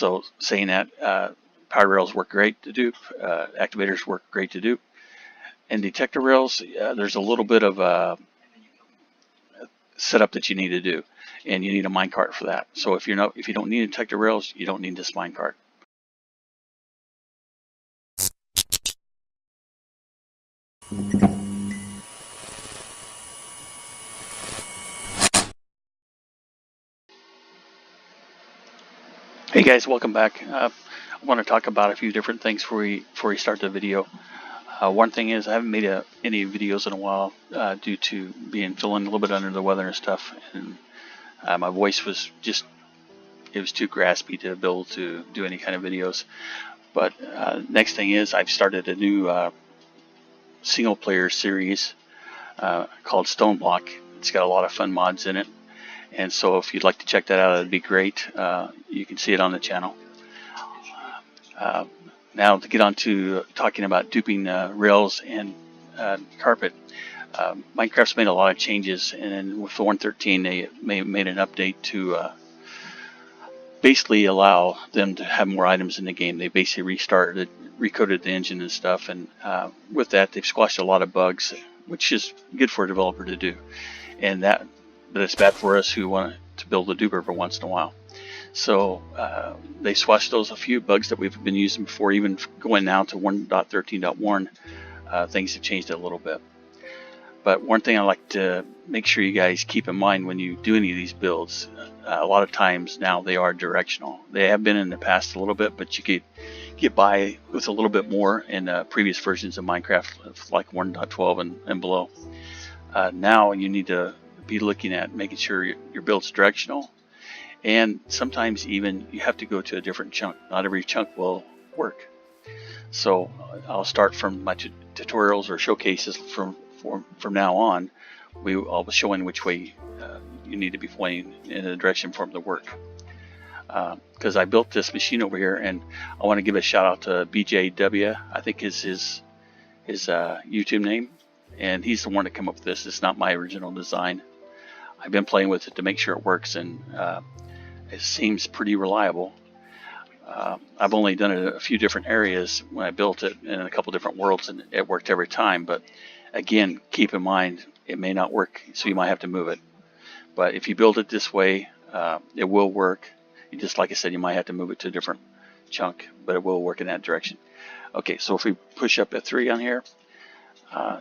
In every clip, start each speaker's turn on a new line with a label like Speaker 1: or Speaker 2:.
Speaker 1: So saying that, power rails work great to dupe, activators work great to dupe, and detector rails, there's a little bit of setup that you need to do, and you need a minecart for that. So if you don't need detector rails, you don't need this minecart. Hey guys, welcome back. I want to talk about a few different things before we start the video. One thing is I haven't made any videos in a while due to feeling a little bit under the weather and stuff, and my voice was it was too graspy to be able to do any kind of videos. But next thing is I've started a new single player series called Stoneblock. It's got a lot of fun mods in it. And so if you'd like to check that out, that'd be great. You can see it on the channel. Now to get on to talking about duping rails and carpet. Minecraft's made a lot of changes, and then with the 1.13 they made an update to basically allow them to have more items in the game. They basically recoded the engine and stuff, and with that they've squashed a lot of bugs, which is good for a developer to do. But it's bad for us who want to build a duper every once in a while. So they squashed a few bugs that we've been using before, even going now to 1.13.1. Things have changed a little bit. But one thing I like to make sure you guys keep in mind when you do any of these builds, a lot of times now they are directional. They have been in the past a little bit, but you could get by with a little bit more in previous versions of Minecraft, like 1.12 and below. Now you need to be looking at making sure your build's directional, and sometimes even you have to go to a different chunk. Not every chunk will work. So I'll start from my tutorials or showcases from now on. I'll be showing which way you need to be pointing in the direction for them to work. Because I built this machine over here, and I want to give a shout out to BJW, I think is his YouTube name, and he's the one to come up with this. It's not my original design. I've been playing with it to make sure it works, and it seems pretty reliable. I've only done it a few different areas when I built it in a couple different worlds, and it worked every time. But again, keep in mind it may not work, so you might have to move it. But if you build it this way, it will work. Just like I said, you might have to move it to a different chunk, but it will work in that direction. Okay, so if we push up F3 on here,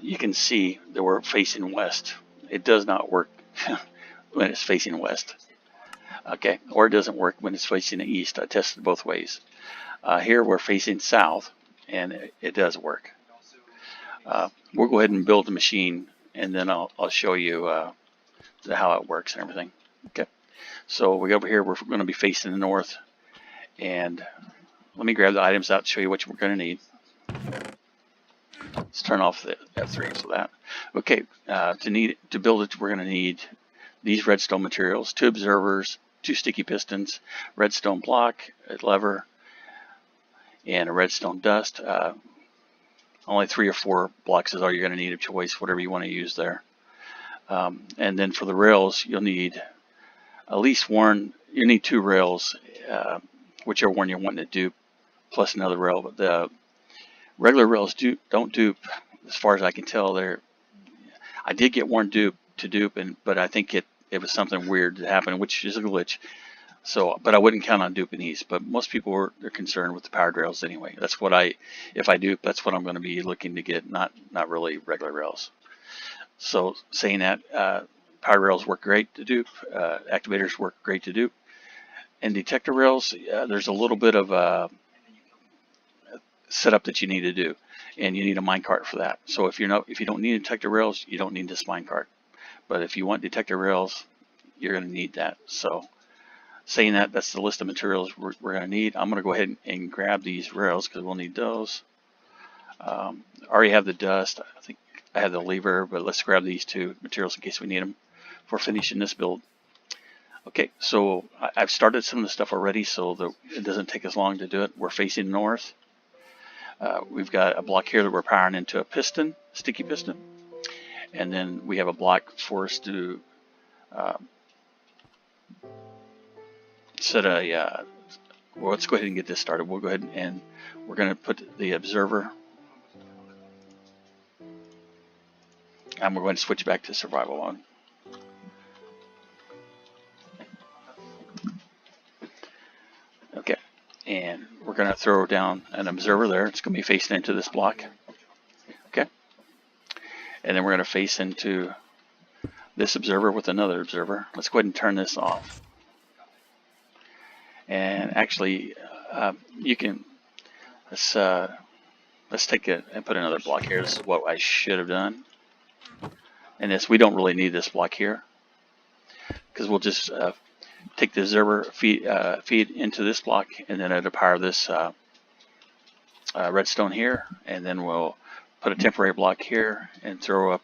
Speaker 1: you can see that we're facing west. It does not work when it's facing west. Okay, or it doesn't work when it's facing the east. I tested both ways. Here we're facing south, and it does work. We'll go ahead and build the machine, and then I'll show you how it works and everything. Okay, so we go over here. We're going to be facing the north, and let me grab the items out to show you what we're going to need. Let's turn off the F3 so that. Okay, to build it, we're going to need these redstone materials, 2 observers, 2 sticky pistons, redstone block, a lever, and a redstone dust. Only 3 or 4 blocks is all you're going to need of choice, whatever you want to use there. And then for the rails, you'll need at least one. You need 2 rails, whichever one you're wanting to dupe, plus another rail. But the regular rails don't dupe, as far as I can tell. I did get one dupe to dupe, but I think it was something weird that happened, which is a glitch. So, but I wouldn't count on duping these. But most people they're concerned with the powered rails anyway. That's what if I dupe, that's what I'm going to be looking to get, not really regular rails. So saying that, powered rails work great to dupe, activators work great to dupe, and detector rails, there's a little bit of setup that you need to do, and you need a minecart for that. So if you don't need detector rails, you don't need this minecart. But if you want detector rails, you're going to need that. So saying that, that's the list of materials we're going to need. I'm going to go ahead and grab these rails because we'll need those. I already have the dust. I think I have the lever, but let's grab these 2 materials in case we need them for finishing this build. Okay, so I've started some of the stuff already, so it doesn't take as long to do it. We're facing north. We've got a block here that we're powering into a piston, sticky piston. And then we have a block for us to set a well, let's go ahead and get this started. We'll go ahead and we're going to put the observer, and we're going to switch back to survival mode. Okay, and we're going to throw down an observer there. It's going to be facing into this block. Okay, and then we're going to face into this observer with another observer. Let's go ahead and turn this off. And actually, you can, let's take it and put another block here. This is what I should have done. And this, we don't really need this block here, because we'll just take the observer, feed into this block, and then it'll power this redstone here, and then we'll put a temporary block here and throw up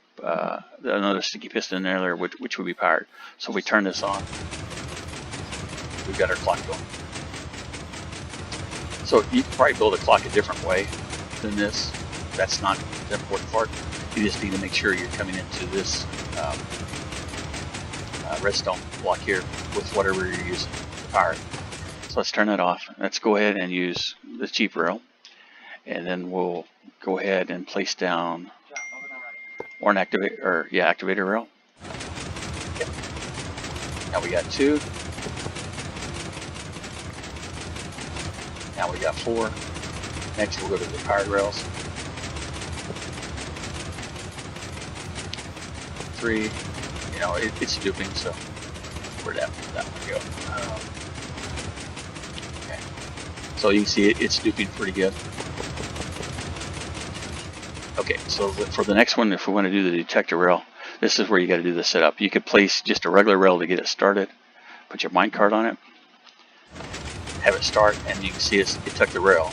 Speaker 1: another sticky piston in there, which will be powered. So if we turn this on, we've got our clock going. So you can probably build a clock a different way than this. That's not the important part. You just need to make sure you're coming into this redstone block here with whatever you're using to power it. So let's turn that off. Let's go ahead and use the cheap rail, and then we'll go ahead and place down or an activator rail. Okay. Now we got 2. Now we got 4. Next we'll go to the powered rails. 3. You know, it's duping, so where'd that one go? Okay. So you can see it's duping pretty good. Okay, so for the next one, if we want to do the detector rail, this is where you got to do the setup. You could place just a regular rail to get it started, put your minecart on it, have it start, and you can see it's detect the rail.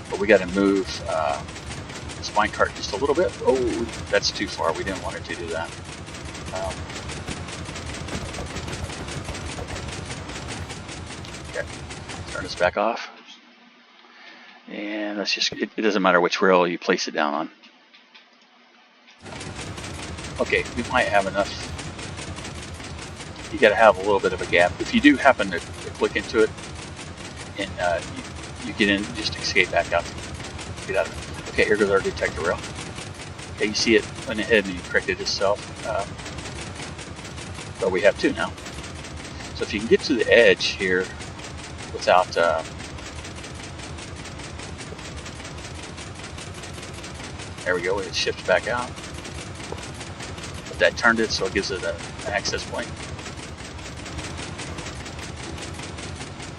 Speaker 1: But we got to move this minecart just a little bit. Oh, that's too far. We didn't want it to do that. Okay, turn this back off, and let's just. It doesn't matter which rail you place it down on. Okay, we might have enough. You got to have a little bit of a gap. If you do happen to click into it, and you get in, just escape back out. Get out of it. Okay, here goes our detector rail. Okay, you see it went ahead and corrected itself. But we have 2 now. So if you can get to the edge here without there we go, it shifts back out. But that turned it, so it gives it an access point.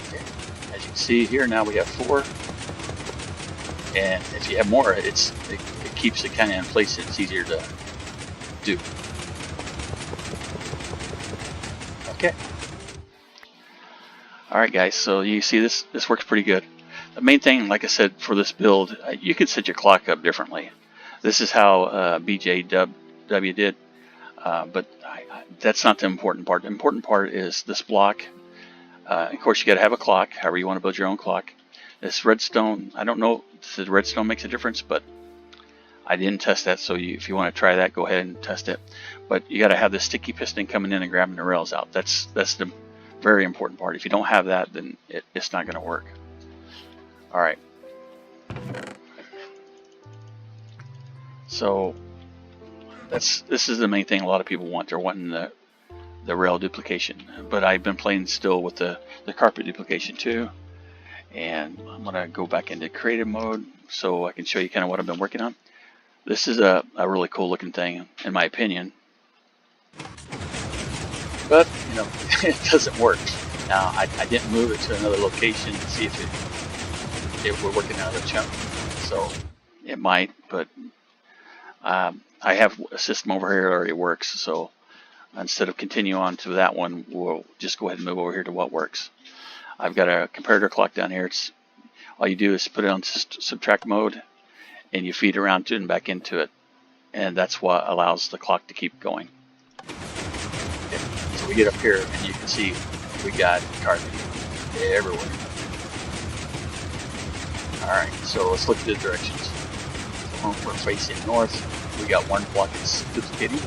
Speaker 1: Okay. As you can see here, now we have 4. And if you have more, it keeps it kind of in place. It's easier to do. Okay. Alright guys, so you see this works pretty good. The main thing, like I said, for this build, you can set your clock up differently. This is how BJW did, but that's not the important part. The important part is this block. Of course, you got to have a clock, however you want to build your own clock. This redstone, I don't know if the redstone makes a difference, but I didn't test that, so if you want to try that, go ahead and test it. But you got to have the sticky piston coming in and grabbing the rails out. That's the very important part. If you don't have that, then it's not going to work. All right. So this is the main thing a lot of people want. They're wanting the rail duplication, but I've been playing still with the carpet duplication too. And I'm gonna go back into creative mode so I can show you kind of what I've been working on. This is a really cool looking thing, in my opinion, but you know, it doesn't work. Now I didn't move it to another location to see if it were working out of the chunk, so it might, but I have a system over here that already works, so instead of continue on to that one, we'll just go ahead and move over here to what works. I've got a comparator clock down here. It's all you do is put it on subtract mode, and you feed around to it and back into it, and that's what allows the clock to keep going. Okay. So we get up here, and you can see we got carpet everywhere. All right, so let's look at the directions. So we're facing north. We got one block that's duplicating.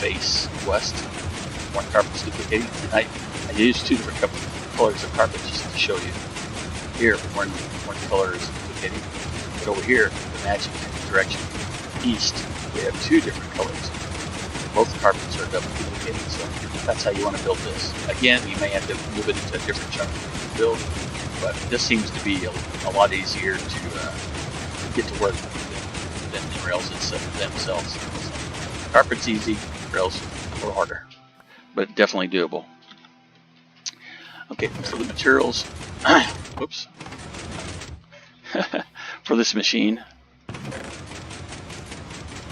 Speaker 1: Face west. One carpet's duplicating. And I used 2 different colors of carpet just to show you. Here, one color is duplicating, but over here, the magic direction east, we have 2 different colors. Both carpets are double duplicating, so that's how you want to build this. Again, you may have to move it into a different chunk to build, but this seems to be a lot easier to get to work than the rails themselves. So, carpet's easy, rails a little harder, but definitely doable. Okay, for the materials, whoops, for this machine,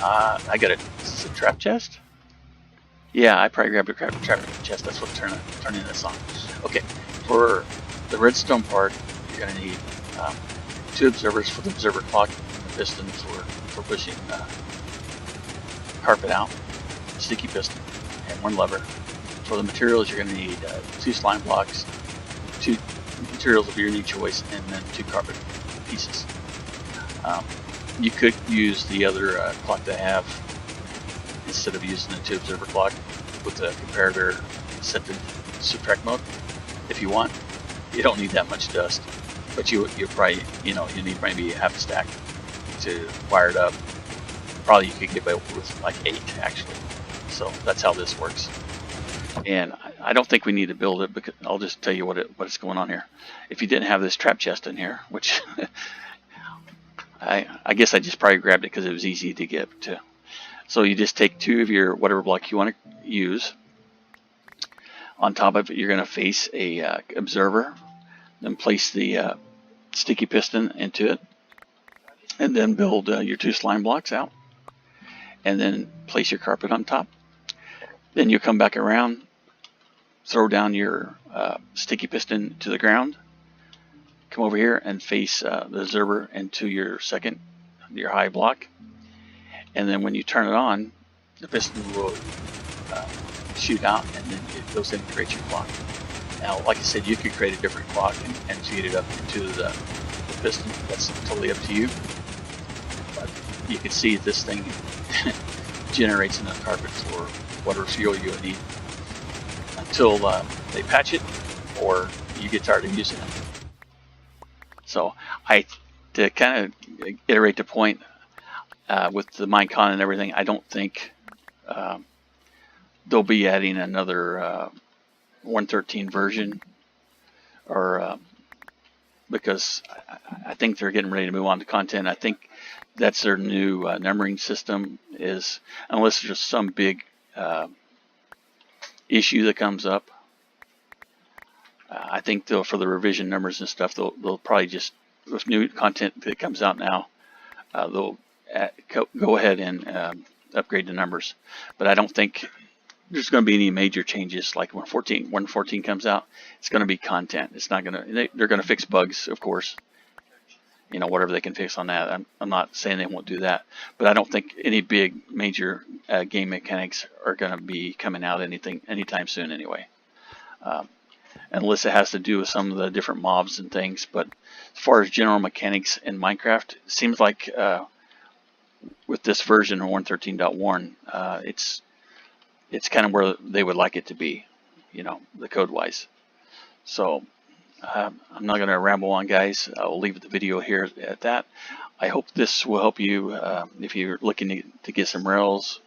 Speaker 1: I got it. Is this a trap chest? Yeah, I probably grabbed a trap chest. That's what's turning this on. Okay, for the redstone part, you're going to need 2 observers for the observer clock, and the piston for pushing carpet out, a sticky piston, and 1 lever. For the materials, you're going to need 2 slime blocks, 2 materials of your new choice, and then 2 carpet pieces. You could use the other clock that I have instead of using the 2 observer clock with the comparator set to subtract mode if you want. You don't need that much dust, but you probably, you need maybe half a stack to wire it up. Probably you could get away with like 8 actually. So that's how this works. And I don't think we need to build it, because I'll just tell you what's going on here. If you didn't have this trap chest in here, which I guess I just probably grabbed it because it was easy to get to. So you just take 2 of your whatever block you want to use. On top of it, you're going to face a observer, then place the sticky piston into it, and then build your 2 slime blocks out, and then place your carpet on top. Then you come back around, throw down your sticky piston to the ground, come over here and face the observer into your high block, and then when you turn it on, the piston will shoot out, and then it goes in and creates your clock. Now, like I said, you could create a different clock and feed it up into the piston. That's totally up to you. But you can see this thing generates enough carpet for whatever fuel you need until they patch it or you get tired of using it. So to kind of iterate the point with the Minecon and everything, I don't think they'll be adding another 1.13 version, or because I think they're getting ready to move on to content. I think that's their new numbering system, is unless there's some big issue that comes up. I think for the revision numbers and stuff, they'll probably just, with new content that comes out now, they'll go ahead and upgrade the numbers. But I don't think there's going to be any major changes. Like when 1.14 comes out, it's going to be content. It's not going to. They're going to fix bugs, of course. Whatever they can fix on that. I'm not saying they won't do that, but I don't think any big major game mechanics are going to be coming out anytime soon anyway. Unless it has to do with some of the different mobs and things. But as far as general mechanics in Minecraft, it seems like with this version of 1.13.1, it's kind of where they would like it to be, the code-wise. So I'm not going to ramble on, guys. I'll leave the video here at that. I hope this will help you if you're looking to get some rails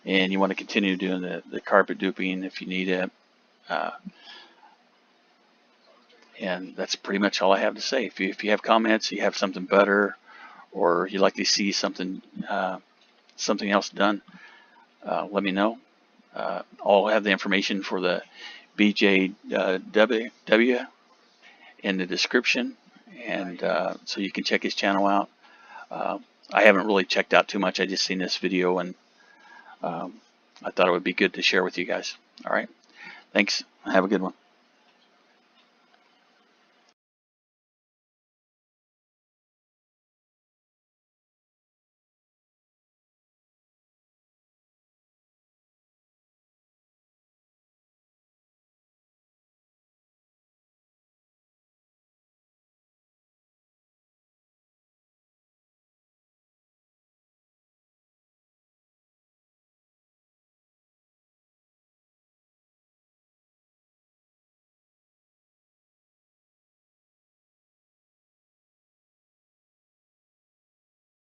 Speaker 1: and you want to continue doing the carpet duping if you need it. And that's pretty much all I have to say. If you have comments, you have something better, or you'd like to see something else done, let me know. I'll have the information for the BJW in the description, and so you can check his channel out. I haven't really checked out too much. I just seen this video, and I thought it would be good to share with you guys. All right, thanks. Have a good one.